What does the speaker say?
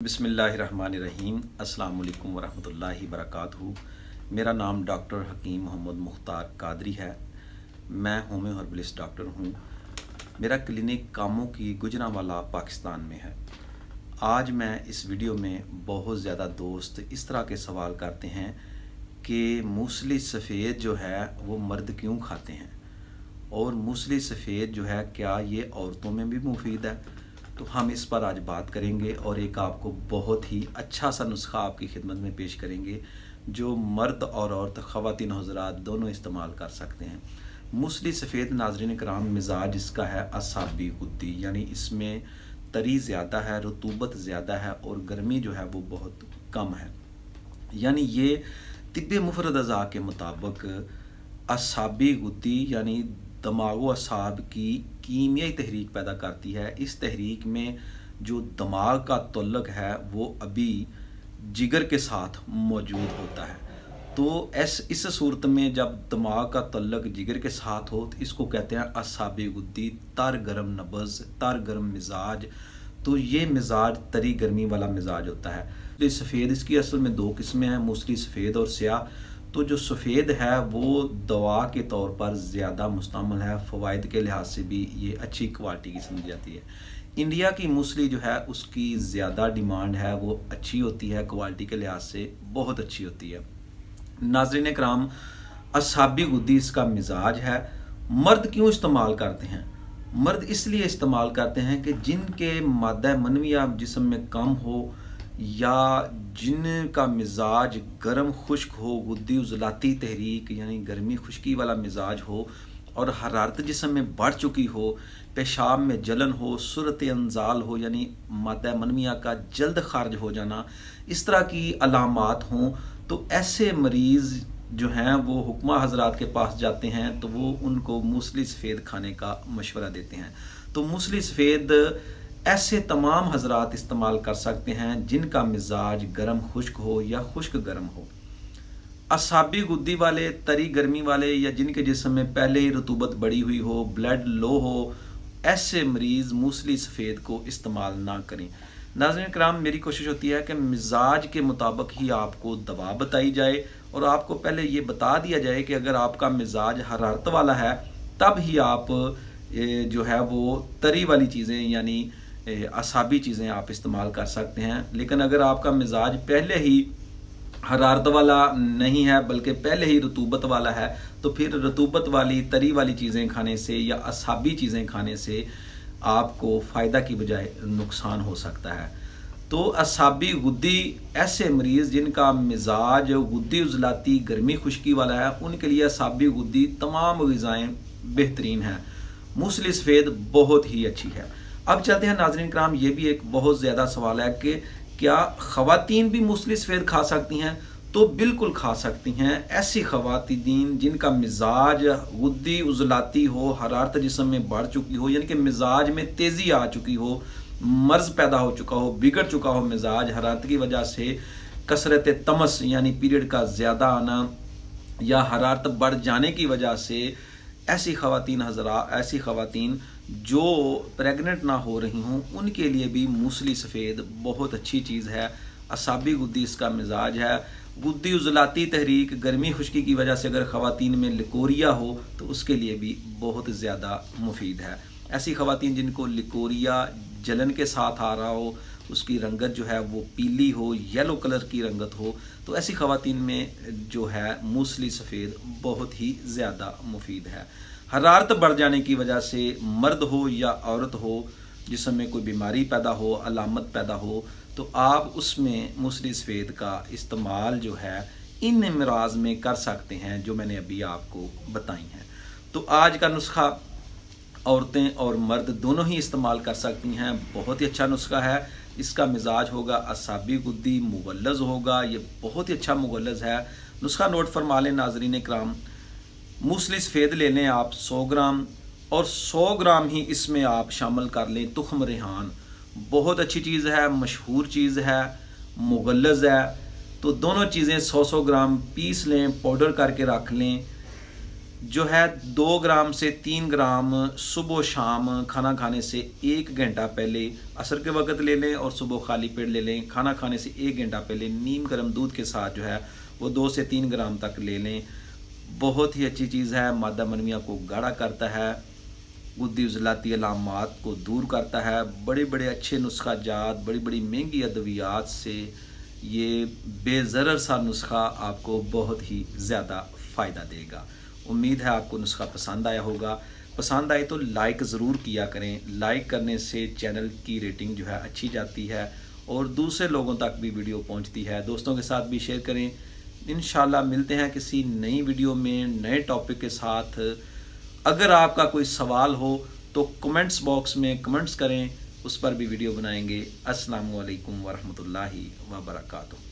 बिस्मिल्लाहिर्रहमानिर्रहीम। अस्सलाम वालेकुम वरहमतुल्लाहि वबरकातुहू। मेरा नाम डॉक्टर हकीम मोहम्मद मुख्तार कादरी है। मैं होम्यो हर्बलिस्ट डॉक्टर हूँ। मेरा क्लिनिक कामों की गुजरांवाला पाकिस्तान में है। आज मैं इस वीडियो में बहुत ज़्यादा दोस्त इस तरह के सवाल करते हैं कि मूसली सफ़ेद जो है वो मर्द क्यों खाते हैं, और मूसली सफ़ेद जो है क्या ये औरतों में भी मुफीद है। तो हम इस पर आज बात करेंगे और एक आपको बहुत ही अच्छा सा नुस्खा आपकी खिदमत में पेश करेंगे जो मर्द और औरत ख़वातीन हज़रात दोनों इस्तेमाल कर सकते हैं। मूसली सफ़ेद नाज़रीन कराम मिजाज इसका है असाबी गुद्दी, यानी इसमें तरी ज़्यादा है, रतूबत ज़्यादा है और गर्मी जो है वो बहुत कम है। यानी ये तिब्बे मुफरद अज़ा के मुताबिक असाबी गुद्दी यानी दमागो असाब की कीमियाई तहरीक पैदा करती है। इस तहरीक में जो दिमाग का तल्लुक़ है वो अभी जिगर के साथ मौजूद होता है। तो इस सूरत में जब दिमाग का तल्लुक़ जिगर के साथ हो तो इसको कहते हैं असाबी गुद्दी, तर गरम नब्ज़, तर गरम मिजाज। तो ये मिजाज तरी गर्मी वाला मिजाज होता है। ये सफ़ेद इसकी असल में दो किस्में हैं, मूसली सफ़ेद और स्याह। तो जो सफ़ेद है वो दवा के तौर पर ज़्यादा मुस्तअमल है, फ़वाइद के लिहाज से भी ये अच्छी क्वालिटी की समझी जाती है। इंडिया की मूसली जो है उसकी ज़्यादा डिमांड है, वो अच्छी होती है, क्वालिटी के लिहाज से बहुत अच्छी होती है। नाज़रीन कराम, असाबी गुद्दी इसका मिजाज है। मर्द क्यों इस्तेमाल करते हैं? मर्द इसलिए इस्तेमाल करते हैं कि जिनके मादा मनविया जिस्म में कम हो या जिनका मिजाज गर्म खुश्क हो, गुद्दी उजलाती तहरीक यानी गर्मी खुश्की वाला मिजाज हो और हरारत जिस्म में बढ़ चुकी हो, पेशाब में जलन हो, सूरत अंजाल हो यानी मादा मनविया का जल्द खारिज हो जाना, इस तरह की अलामात हों, तो ऐसे मरीज़ जो हैं वो हुक्मा हजरात के पास जाते हैं तो वो उनको मूसली सफ़ेद खाने का मशवरा देते हैं। तो मूसली सफ़ेद ऐसे तमाम हजरात इस्तेमाल कर सकते हैं जिनका मिजाज गर्म खुश्क हो या खुश्क गर्म हो। असाबी गुद्दी वाले, तरी गर्मी वाले या जिनके जिस्म में पहले ही रतूबत बढ़ी हुई हो, ब्लड लो हो, ऐसे मरीज़ मूसली सफ़ेद को इस्तेमाल ना करें। नाज़रीन कराम, मेरी कोशिश होती है कि मिजाज के मुताबिक ही आपको दवा बताई जाए और आपको पहले ये बता दिया जाए कि अगर आपका मिजाज हरारत वाला है तब ही आप जो है वो तरी वाली चीज़ें यानी असाबी चीज़ें आप इस्तेमाल कर सकते हैं। लेकिन अगर आपका मिजाज पहले ही हरारत वाला नहीं है बल्कि पहले ही रतूबत वाला है तो फिर रतूबत वाली तरी वाली चीज़ें खाने से या असाबी चीज़ें खाने से आपको फ़ायदा की बजाय नुकसान हो सकता है। तो असाबी गुद्दी ऐसे मरीज़ जिनका मिजाज गुद्दी उजलाती गर्मी खुश्की वाला है उनके लिए असाबी गुद्दी तमाम ग़िज़ाएँ बेहतरीन हैं। मूसली सफ़ेद बहुत ही अच्छी है। अब चलते हैं नाज़रीन कराम, ये भी एक बहुत ज़्यादा सवाल है कि क्या ख़वातीन भी मूसली सफ़ेद खा सकती हैं? तो बिल्कुल खा सकती हैं। ऐसी ख़वातीन जिनका मिजाज गुद्दी उजलाती हो, हरारत जिस्म में बढ़ चुकी हो यानी कि मिजाज में तेज़ी आ चुकी हो, मर्ज़ पैदा हो चुका हो, बिगड़ चुका हो मिजाज हरारत की वजह से, कसरत तमस यानी पीरियड का ज़्यादा आना या हरारत बढ़ जाने की वजह से, ऐसी ख़वातीन जो प्रेग्नेंट ना हो रही हों उनके लिए भी मूसली सफ़ेद बहुत अच्छी चीज़ है। असाबी गुद्दी इसका मिजाज है। गुद्दी उजलाती तहरीक गर्मी खुश्की की वजह से अगर ख़वातीन में लिकोरिया हो तो उसके लिए भी बहुत ज़्यादा मुफीद है। ऐसी ख़वातीन जिनको लिकोरिया जलन के साथ आ रहा हो, उसकी रंगत जो है वो पीली हो, येलो कलर की रंगत हो, तो ऐसी ख़वातीन में जो है मूसली सफ़ेद बहुत ही ज़्यादा मुफीद है। हरारत बढ़ जाने की वजह से मर्द हो या औरत हो जिसमें में कोई बीमारी पैदा हो, अलामत पैदा हो, तो आप उसमें मूसली सफ़ेद का इस्तेमाल जो है इन अमराज में कर सकते हैं जो मैंने अभी आपको बताई हैं। तो आज का नुस्खा औरतें और मर्द दोनों ही इस्तेमाल कर सकती हैं। बहुत ही अच्छा नुस्खा है। इसका मिजाज होगा असाबी गुद्दी, मुगल्लज़ होगा, ये बहुत ही अच्छा मुगल्लज़ है। नुस्खा नोट फरमा लें नाज़रीन कराम। मूसली सफ़ेद ले लें आप 100 ग्राम और 100 ग्राम ही इसमें आप शामिल कर लें तुख्म रेहान। बहुत अच्छी चीज़ है, मशहूर चीज़ है, मुगल्लज़ है। तो दोनों चीज़ें 100-100 ग्राम पीस लें, पाउडर करके रख लें। जो है 2 ग्राम से 3 ग्राम सुबह शाम खाना खाने से 1 घंटा पहले असर के वक्त ले लें और सुबह खाली पेट ले लें। खाना खाने से 1 घंटा पहले नीम गर्म दूध के साथ जो है वो 2 से 3 ग्राम तक ले लें। बहुत ही अच्छी चीज़ है, मादा मनविया को गाढ़ा करता है, गुद्दी उजलाती अलामात को दूर करता है। बड़े बड़े अच्छे नुस्खा जात, बड़ी बड़ी महंगी अद्वियात से ये बेज़रर सा नुस्खा आपको बहुत ही ज़्यादा फ़ायदा देगा। उम्मीद है आपको नुस्खा पसंद आया होगा। पसंद आए तो लाइक ज़रूर किया करें। लाइक करने से चैनल की रेटिंग जो है अच्छी जाती है और दूसरे लोगों तक भी वीडियो पहुंचती है। दोस्तों के साथ भी शेयर करें। इंशाल्लाह मिलते हैं किसी नई वीडियो में नए टॉपिक के साथ। अगर आपका कोई सवाल हो तो कमेंट्स बॉक्स में कमेंट्स करें, उस पर भी वीडियो बनाएंगे। अस्सलामु अलैकुम वरहमतुल्लाहि वबरकातुहू।